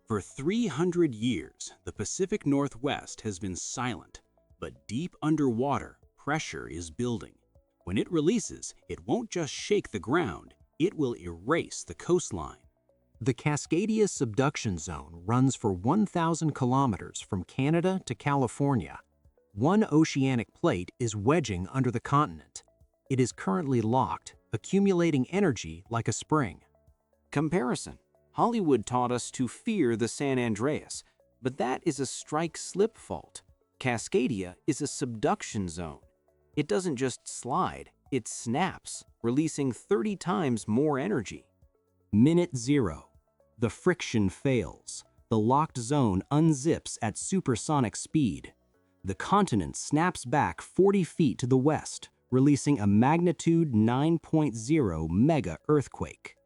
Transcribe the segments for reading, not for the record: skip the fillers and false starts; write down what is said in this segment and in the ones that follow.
For 300 years, the Pacific Northwest has been silent, but deep underwater, pressure is building. When it releases, it won't just shake the ground, it will erase the coastline. The Cascadia Subduction Zone runs for 1,000 kilometers from Canada to California. One oceanic plate is wedging under the continent. It is currently locked, accumulating energy like a spring. Comparison. Hollywood taught us to fear the San Andreas, but that is a strike-slip fault. Cascadia is a subduction zone. It doesn't just slide, it snaps, releasing 30 times more energy. Minute 0. The friction fails. The locked zone unzips at supersonic speed. The continent snaps back 40 feet to the west, releasing a magnitude 9.0 mega-earthquake.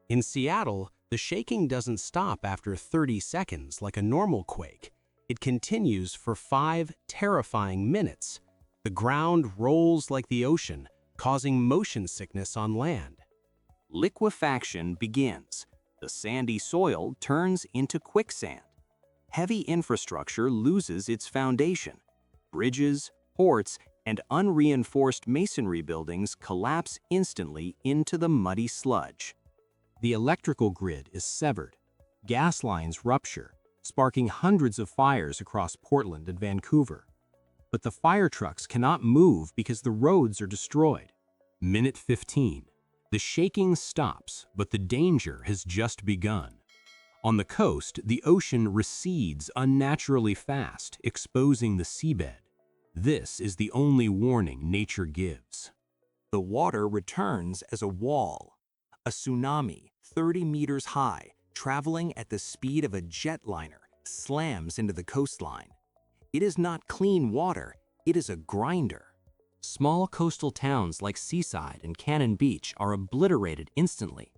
In Seattle, the shaking doesn't stop after 30 seconds like a normal quake. It continues for 5 terrifying minutes. The ground rolls like the ocean, causing motion sickness on land. Liquefaction begins. The sandy soil turns into quicksand. Heavy infrastructure loses its foundation. Bridges, ports, and unreinforced masonry buildings collapse instantly into the muddy sludge. The electrical grid is severed. Gas lines rupture, sparking hundreds of fires across Portland and Vancouver. But the fire trucks cannot move because the roads are destroyed. Minute 15. The shaking stops, but the danger has just begun. On the coast, the ocean recedes unnaturally fast, exposing the seabed. This is the only warning nature gives. The water returns as a wall. A tsunami, 30 meters high, traveling at the speed of a jetliner, slams into the coastline. It is not clean water, it is a grinder. Small coastal towns like Seaside and Cannon Beach are obliterated instantly.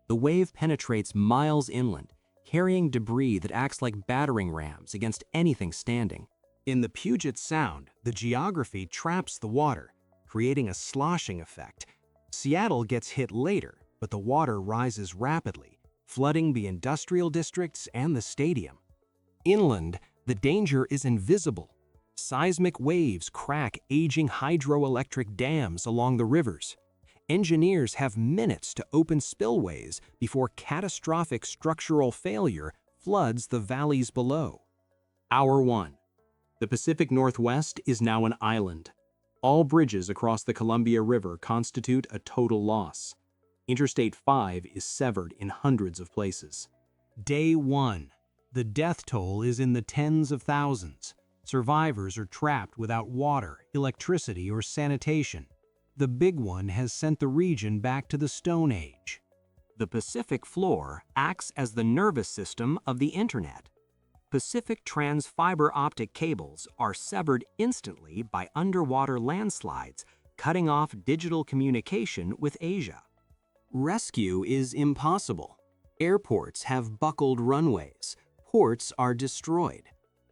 The wave penetrates miles inland, carrying debris that acts like battering rams against anything standing. In the Puget Sound, the geography traps the water, creating a sloshing effect. Seattle gets hit later, but the water rises rapidly, flooding the industrial districts and the stadium. Inland, the danger is invisible. Seismic waves crack aging hydroelectric dams along the rivers. Engineers have minutes to open spillways before catastrophic structural failure floods the valleys below. Hour 1. The Pacific Northwest is now an island. All bridges across the Columbia River constitute a total loss. Interstate 5 is severed in hundreds of places. Day 1. The death toll is in the tens of thousands. Survivors are trapped without water, electricity, or sanitation. The big one has sent the region back to the Stone Age. The Pacific floor acts as the nervous system of the internet. Pacific trans fiber optic cables are severed instantly by underwater landslides, cutting off digital communication with Asia. Rescue is impossible. Airports have buckled runways. Ports are destroyed.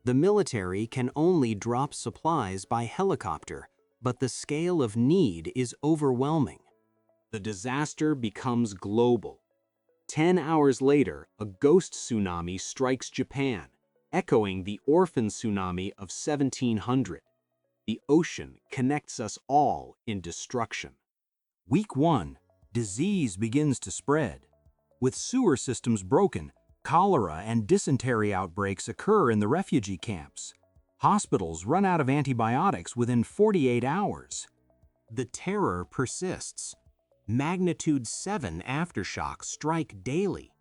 The military can only drop supplies by helicopter, but the scale of need is overwhelming. The disaster becomes global. 10 hours later, a ghost tsunami strikes Japan, echoing the orphan tsunami of 1700. The ocean connects us all in destruction. Week 1. Disease begins to spread. With sewer systems broken, cholera and dysentery outbreaks occur in the refugee camps. Hospitals run out of antibiotics within 48 hours. The terror persists. Magnitude 7 aftershocks strike daily.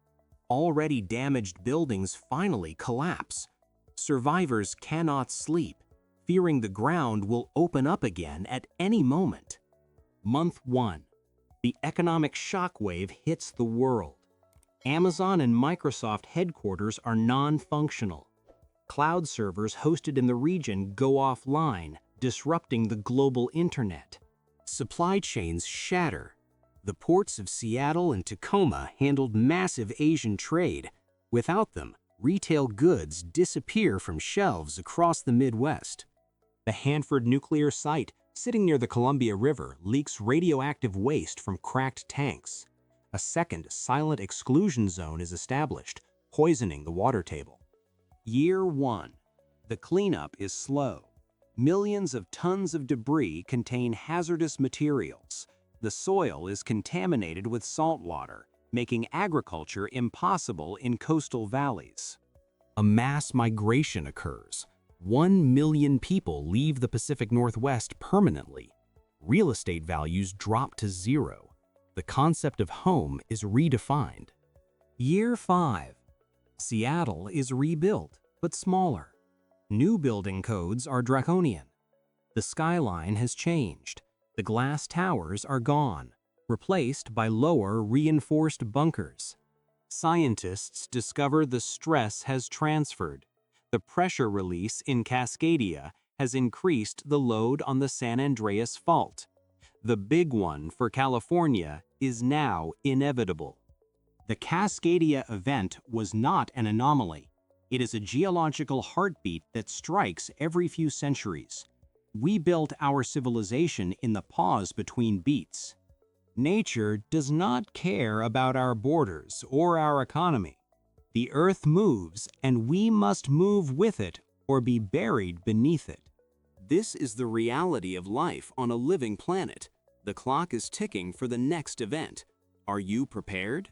Already damaged buildings finally collapse. Survivors cannot sleep, fearing the ground will open up again at any moment. Month 1. The economic shockwave hits the world. Amazon and Microsoft headquarters are non-functional. Cloud servers hosted in the region go offline, disrupting the global internet. Supply chains shatter. The ports of Seattle and Tacoma handled massive Asian trade. Without them, retail goods disappear from shelves across the Midwest. The Hanford nuclear site, sitting near the Columbia River, leaks radioactive waste from cracked tanks. A second silent exclusion zone is established, poisoning the water table. Year 1. The cleanup is slow. Millions of tons of debris contain hazardous materials. The soil is contaminated with salt water, making agriculture impossible in coastal valleys. A mass migration occurs. 1 million people leave the Pacific Northwest permanently. Real estate values drop to zero. The concept of home is redefined. Year 5. Seattle is rebuilt, but smaller. New building codes are draconian. The skyline has changed. The glass towers are gone, replaced by lower reinforced bunkers. Scientists discover the stress has transferred. The pressure release in Cascadia has increased the load on the San Andreas fault. The big one for California is now inevitable. The Cascadia event was not an anomaly. It is a geological heartbeat that strikes every few centuries. We built our civilization in the pause between beats. Nature does not care about our borders or our economy. The Earth moves, and we must move with it or be buried beneath it. This is the reality of life on a living planet. The clock is ticking for the next event. Are you prepared?